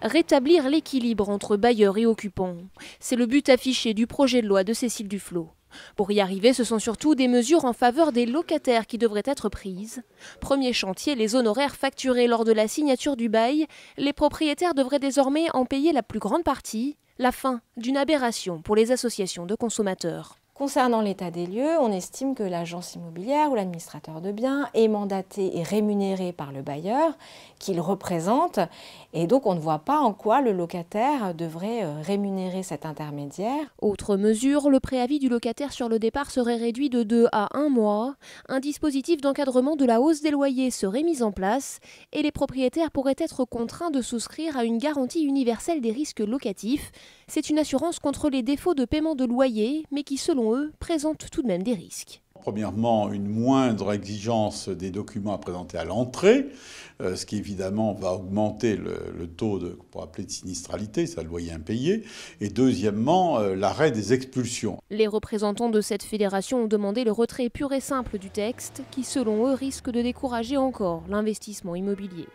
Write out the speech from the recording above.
Rétablir l'équilibre entre bailleurs et occupants. C'est le but affiché du projet de loi de Cécile Duflot. Pour y arriver, ce sont surtout des mesures en faveur des locataires qui devraient être prises. Premier chantier, les honoraires facturés lors de la signature du bail. Les propriétaires devraient désormais en payer la plus grande partie. La fin d'une aberration pour les associations de consommateurs. Concernant l'état des lieux, on estime que l'agence immobilière ou l'administrateur de biens est mandaté et rémunéré par le bailleur qu'il représente. Et donc on ne voit pas en quoi le locataire devrait rémunérer cet intermédiaire. Autre mesure, le préavis du locataire sur le départ serait réduit de 2 à 1 mois. Un dispositif d'encadrement de la hausse des loyers serait mis en place et les propriétaires pourraient être contraints de souscrire à une garantie universelle des risques locatifs. C'est une assurance contre les défauts de paiement de loyer, mais qui, selon eux, présente tout de même des risques. Premièrement, une moindre exigence des documents à présenter à l'entrée, ce qui évidemment va augmenter le taux qu'on pourrait appeler de sinistralité, c'est le loyer impayé. Et deuxièmement, l'arrêt des expulsions. Les représentants de cette fédération ont demandé le retrait pur et simple du texte, qui selon eux risque de décourager encore l'investissement immobilier.